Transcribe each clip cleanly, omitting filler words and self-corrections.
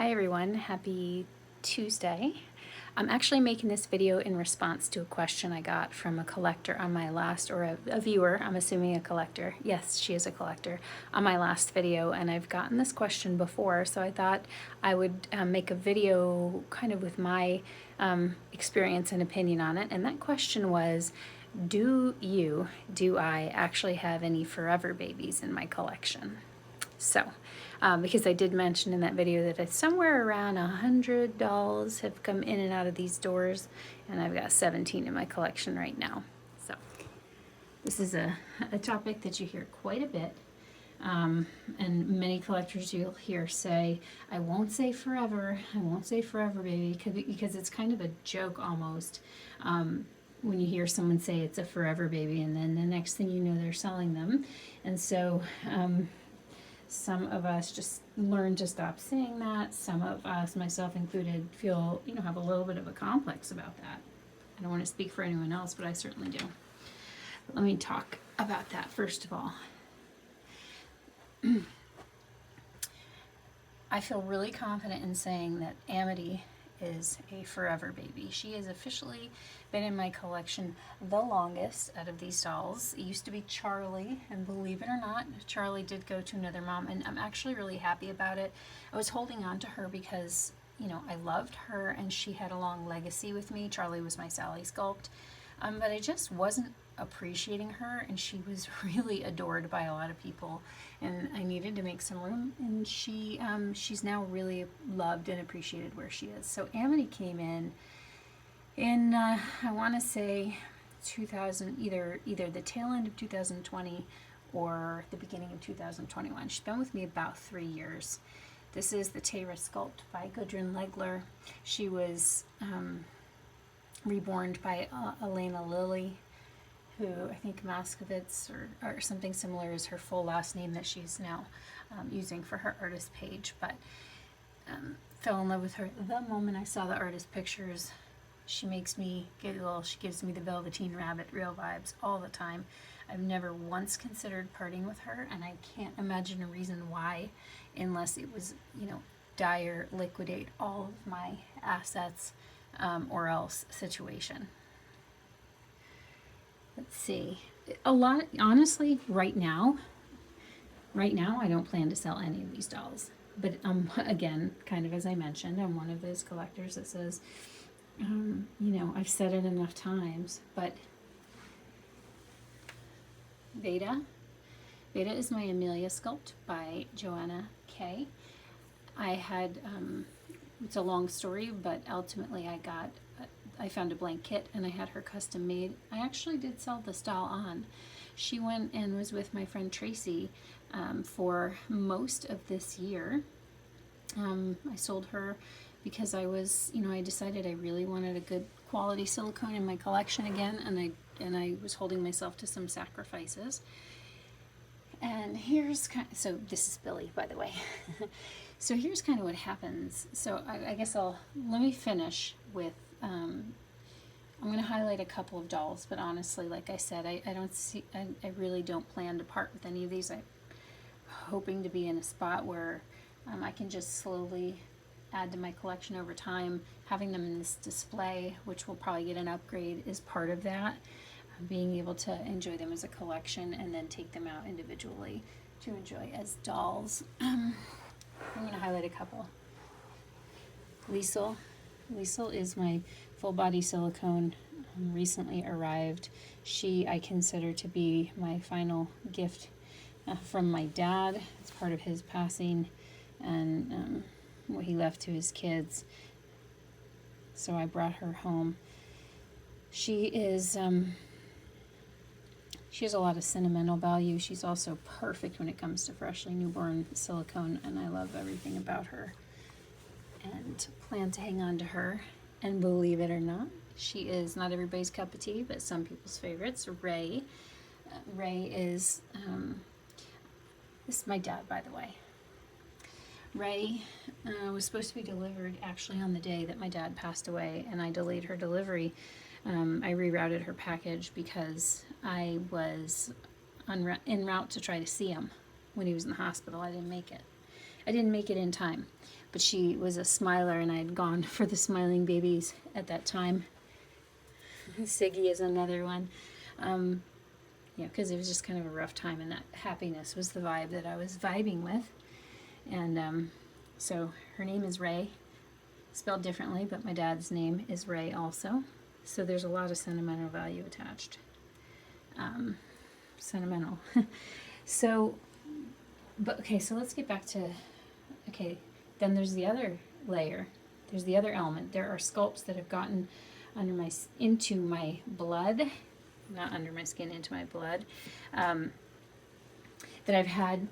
Hi everyone, happy Tuesday. I'm actually making this video in response to a question I got from a collector on my last, or a viewer, I'm assuming a collector. Yes, she is a collector, on my last video, and I've gotten this question before, so I thought I would make a video kind of with my experience and opinion on it. And that question was, do I actually have any forever babies in my collection? So, because I did mention in that video that it's somewhere around 100 dolls have come in and out of these doors, and I've got 17 in my collection right now. So, this is a topic that you hear quite a bit, and many collectors you'll hear say, I won't say forever, baby, because it's kind of a joke almost. When you hear someone say it's a forever baby, and then the next thing you know, they're selling them. And so, some of us just learn to stop saying that. Some of us, myself included, feel, have a little bit of a complex about that. I don't want to speak for anyone else, but I certainly do. But let me talk about that first of all. I feel really confident in saying that Amity is a forever baby. She has officially been in my collection the longest out of these dolls. It used to be Charlie, and believe it or not, Charlie did go to another mom, and I'm actually really happy about it. I was holding on to her because, I loved her and she had a long legacy with me. Charlie was my Sally sculpt, but I just wasn't appreciating her, and she was really adored by a lot of people, and I needed to make some room, and she's now really loved and appreciated where she is. So Amity came in I want to say 2000, either the tail end of 2020 or the beginning of 2021. She's been with me about 3 years. This is the Tara sculpt by Gudrun Legler. She was reborn by Elena Lilly, who I think Moskovitz or something similar is her full last name that she's now using for her artist page. But fell in love with her the moment I saw the artist pictures. She makes me giggle. She gives me the Velveteen Rabbit real vibes all the time. I've never once considered parting with her, and I can't imagine a reason why, unless it was, dire, liquidate all of my assets or else situation. Let's see. A lot, honestly, right now, I don't plan to sell any of these dolls. But again, kind of as I mentioned, I'm one of those collectors that says, I've said it enough times, but Veda is my Amelia sculpt by Joanna K. I had, it's a long story, but ultimately I found a blank kit and I had her custom made. I actually did sell this doll on. She went and was with my friend Tracy for most of this year. I sold her because I was, I decided I really wanted a good quality silicone in my collection again, and I was holding myself to some sacrifices. And here's so this is Billy, by the way. So here's kind of what happens. So I guess let me finish with, I'm going to highlight a couple of dolls, but honestly, like I said, I really don't plan to part with any of these. I'm hoping to be in a spot where I can just slowly add to my collection over time. Having them in this display, which will probably get an upgrade, is part of that. Being able to enjoy them as a collection and then take them out individually to enjoy as dolls. I'm going to highlight a couple. Liesel is my full body silicone, recently arrived. She I consider to be my final gift from my dad. It's part of his passing and what he left to his kids. So I brought her home. She is she has a lot of sentimental value. She's also perfect when it comes to freshly newborn silicone, and I love everything about her and plan to hang on to her. And believe it or not, she is not everybody's cup of tea, but some people's favorites. Ray is this is my dad, by the way. Ray was supposed to be delivered actually on the day that my dad passed away, and I delayed her delivery. I rerouted her package because I was en route to try to see him when he was in the hospital. I didn't make it in time. but she was a smiler, and I had gone for the smiling babies at that time. Siggy is another one. Yeah, because it was just kind of a rough time, and that happiness was the vibe that I was vibing with. And so her name is Ray, spelled differently, but my dad's name is Ray also. So there's a lot of sentimental value attached. Sentimental. So, but okay, so let's get back to, okay, then there's the other layer. There's the other element. There are sculpts that have gotten into my blood, not under my skin, into my blood, that I've had,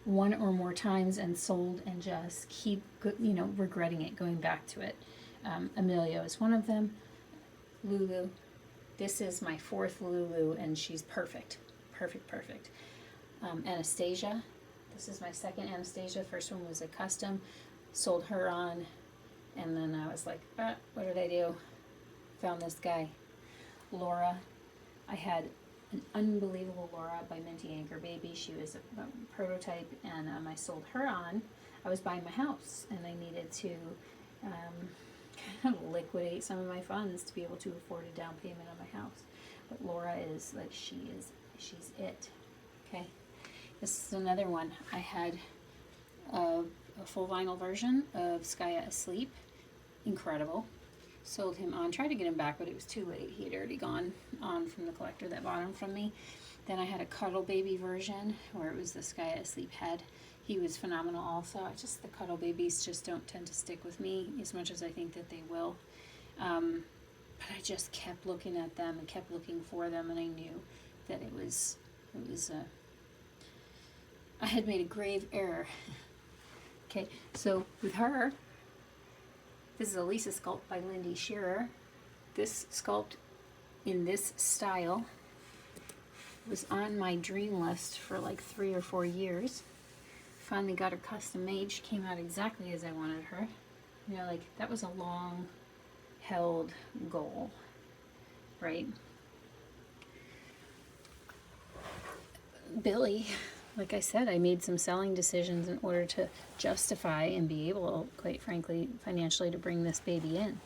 one or more times and sold and just keep, regretting it, going back to it. Emilio is one of them. Lulu. This is my fourth Lulu, and she's perfect. Perfect. Anastasia. This is my second Anastasia. First one was a custom. Sold her on, and then I was like, what did I do? Found this guy. Laura. I had an unbelievable Laura by Minty Anchor Baby. She was a prototype, and I sold her on. I was buying my house, and I needed to kind of liquidate some of my funds to be able to afford a down payment on my house. But Laura is like, she's it. Okay. This is another one. I had a full vinyl version of Skya Asleep. Incredible. Sold him on. Tried to get him back, but it was too late. He had already gone on from the collector that bought him from me. Then I had a Cuddle Baby version where it was the Skya Asleep head. He was phenomenal also. The Cuddle Babies just don't tend to stick with me as much as I think that they will. But I just kept looking at them and kept looking for them, and I knew that it was I had made a grave error. Okay, so with her, this is a Lisa sculpt by Lindy Shearer. This sculpt in this style was on my dream list for like 3 or 4 years. Finally got her custom made. She came out exactly as I wanted her. That was a long held goal, right? Billy, like I said, I made some selling decisions in order to justify and be able, quite frankly, financially, to bring this baby in.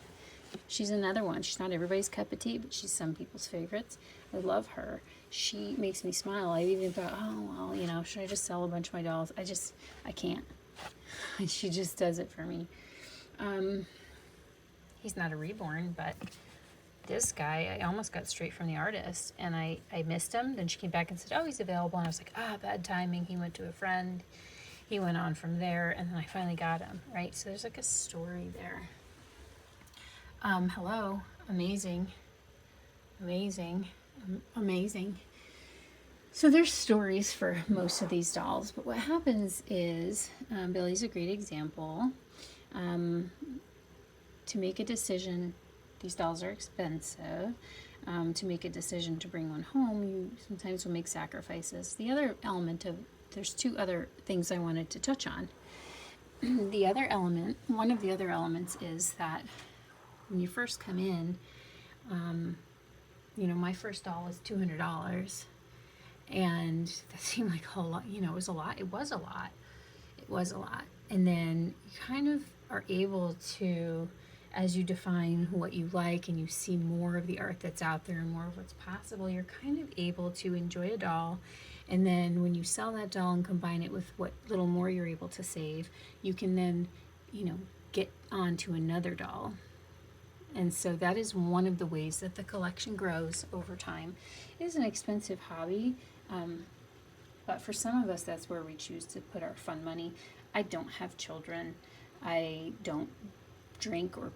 She's another one. She's not everybody's cup of tea, but she's some people's favorites. I love her. She makes me smile. I even thought, should I just sell a bunch of my dolls? I can't. She just does it for me. He's not a reborn, but this guy, I almost got straight from the artist, and I missed him. Then she came back and said, oh, he's available. And I was like, bad timing. He went to a friend. He went on from there, and then I finally got him, right? So there's like a story there. Hello. Amazing. So there's stories for most of these dolls, but what happens is, Billy's a great example. To make a decision, these dolls are expensive. To make a decision to bring one home, you sometimes will make sacrifices. The other element there's 2 other things I wanted to touch on. The other element, one of the other elements is that when you first come in, my first doll was $200, and that seemed like a whole lot. It was a lot. And then you kind of are able to, as you define what you like and you see more of the art that's out there and more of what's possible, you're kind of able to enjoy a doll. And then when you sell that doll and combine it with what little more you're able to save, you can then, get onto another doll. And so that is one of the ways that the collection grows over time. It is an expensive hobby, but for some of us, that's where we choose to put our fun money. I don't have children. I don't drink or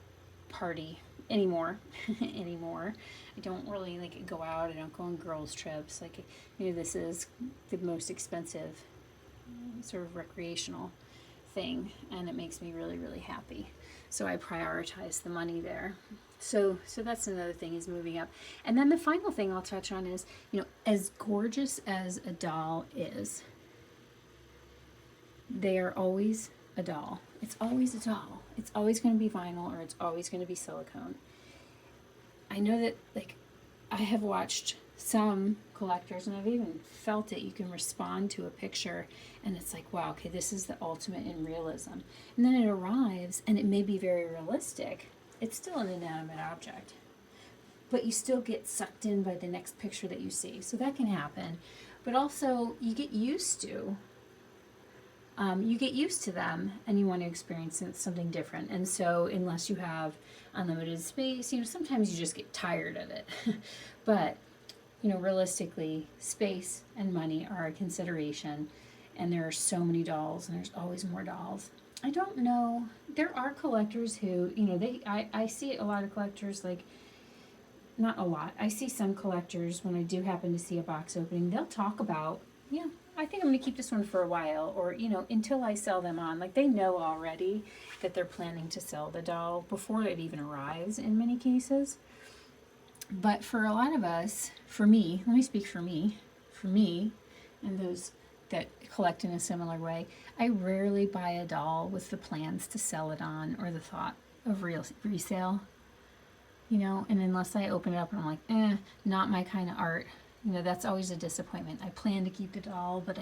party anymore. I don't really go out. I don't go on girls' trips. This is the most expensive sort of recreational thing, and it makes me really, really happy. So I prioritize the money there. So that's another thing, is moving up. And then the final thing I'll touch on is, as gorgeous as a doll is, they are always a doll. It's always a doll. It's always going to be vinyl, or it's always going to be silicone. I know that, I have watched some collectors, and I've even felt it, you can respond to a picture and it's like, wow, okay, this is the ultimate in realism. And then it arrives and it may be very realistic. It's still an inanimate object, but you still get sucked in by the next picture that you see. So that can happen. But also, you get used to them, and you want to experience something different. And so, unless you have unlimited space, sometimes you just get tired of it. But realistically, space and money are a consideration, and there are so many dolls, and there's always more dolls. I don't know. There are collectors who, I see a lot of collectors, like, not a lot. I see some collectors, when I do happen to see a box opening, they'll talk about, I think I'm going to keep this one for a while, or, until I sell them on. Like, they know already that they're planning to sell the doll before it even arrives in many cases. But for a lot of us, for me, let me speak for me, and those that collect in a similar way, I rarely buy a doll with the plans to sell it on or the thought of resale. And unless I open it up and I'm like, not my kind of art, that's always a disappointment. I plan to keep the doll, but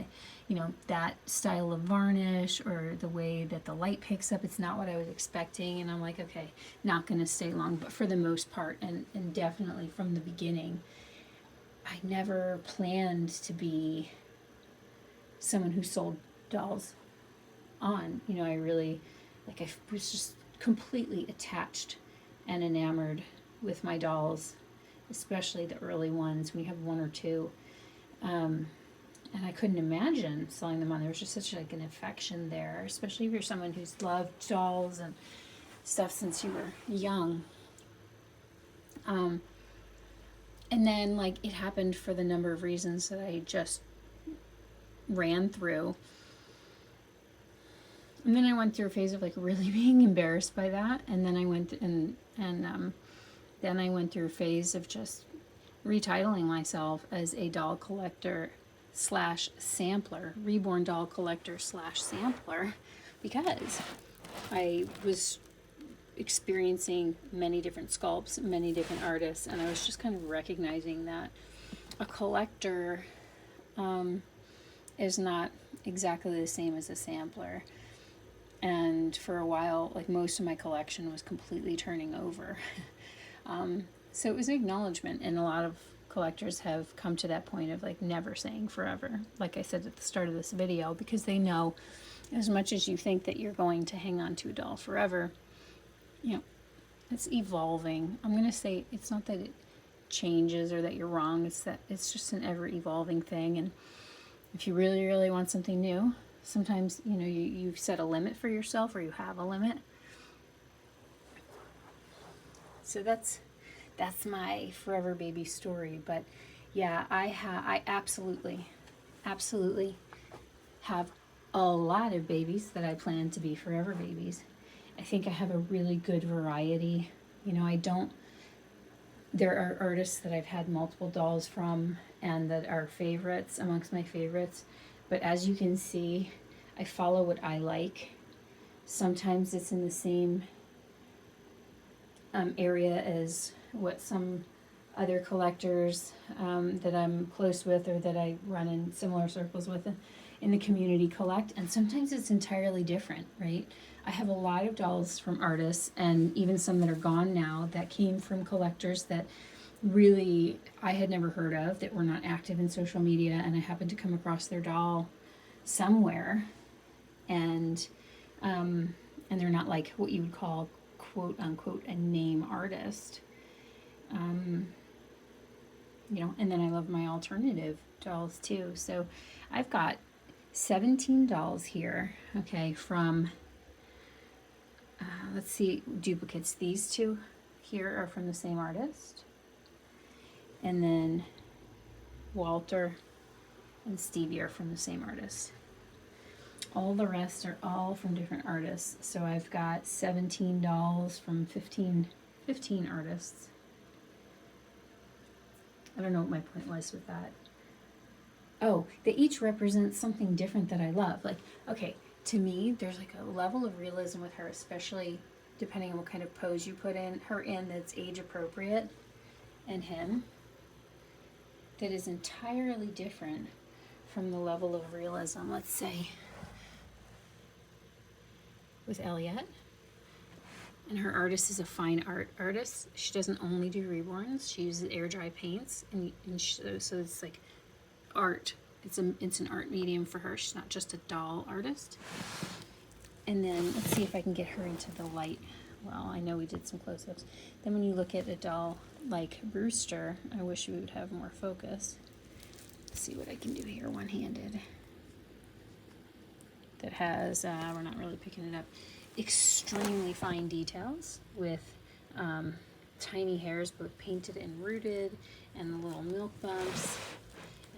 that style of varnish or the way that the light picks up, it's not what I was expecting. And I'm like, okay, not going to stay long. But for the most part, and definitely from the beginning, I never planned to be someone who sold dolls on. I really, I was just completely attached and enamored with my dolls, especially the early ones when you have one or two. And I couldn't imagine selling them on. There was just such an affection there, especially if you're someone who's loved dolls and stuff since you were young. And then it happened for the number of reasons that I just ran through. And then I went through a phase of really being embarrassed by that, and then I went then I went through a phase of just retitling myself as a doll collector / sampler, Reborn doll collector / sampler, because I was experiencing many different sculpts, many different artists, and I was just kind of recognizing that a collector is not exactly the same as a sampler. And for a while, most of my collection was completely turning over. So it was an acknowledgement, and a lot of collectors have come to that point of never saying forever, like I said at the start of this video, because they know as much as you think that you're going to hang on to a doll forever, it's evolving. I'm going to say it's not that it changes or that you're wrong, it's that it's just an ever evolving thing. And if you really, really want something new, sometimes, you set a limit for yourself, or you have a limit. So that's my forever baby story. But yeah, I absolutely have a lot of babies that I plan to be forever babies. I think I have a really good variety. There are artists that I've had multiple dolls from and that are favorites amongst my favorites. But as you can see, I follow what I like. Sometimes it's in the same area as what some other collectors that I'm close with or that I run in similar circles with in the community collect, and sometimes it's entirely different, right? I have a lot of dolls from artists, and even some that are gone now, that came from collectors that really I had never heard of, that were not active in social media, and I happened to come across their doll somewhere, and they're not what you would call quote unquote a name artist, and then I love my alternative dolls too. So I've got 17 dolls here, okay, from let's see, duplicates. These two here are from the same artist, and then Walter and Stevie are from the same artist. All the rest are all from different artists. So I've got 17 dolls from 15 artists. I don't know what my point was with that. Oh, they each represent something different that I love. Okay, to me, there's a level of realism with her, especially depending on what kind of pose you put her in that's age appropriate, and him. that is entirely different from the level of realism, let's say, with Elliot. And her artist is a fine art artist. She doesn't only do reborns. She uses air dry paints, so it's like art. It's an art medium for her. She's not just a doll artist. And then let's see if I can get her into the light. Well, I know we did some close-ups. Then when you look at a doll like Rooster, I wish we would have more focus. Let's see what I can do here, one-handed. That has, we're not really picking it up, extremely fine details with tiny hairs, both painted and rooted, and the little milk bumps,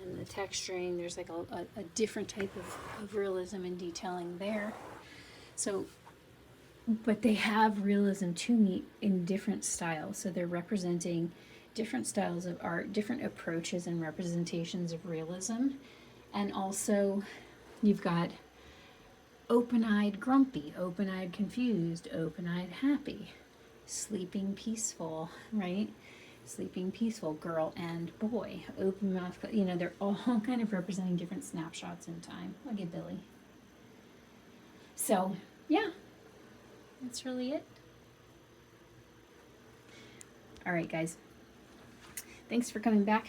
and the texturing. There's like a different type of realism and detailing there. So, but they have realism to me in different styles. So they're representing different styles of art, different approaches and representations of realism. And also you've got open-eyed grumpy, open-eyed confused, open-eyed happy, sleeping peaceful, right? Sleeping peaceful, girl and boy, open mouth, you know, they're all kind of representing different snapshots in time. Look at Billy. So, yeah, that's really it. All right, guys. Thanks for coming back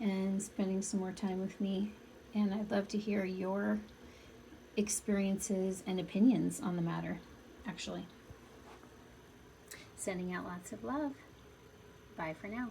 and spending some more time with me. And I'd love to hear your experiences and opinions on the matter, actually. Sending out lots of love. Bye for now.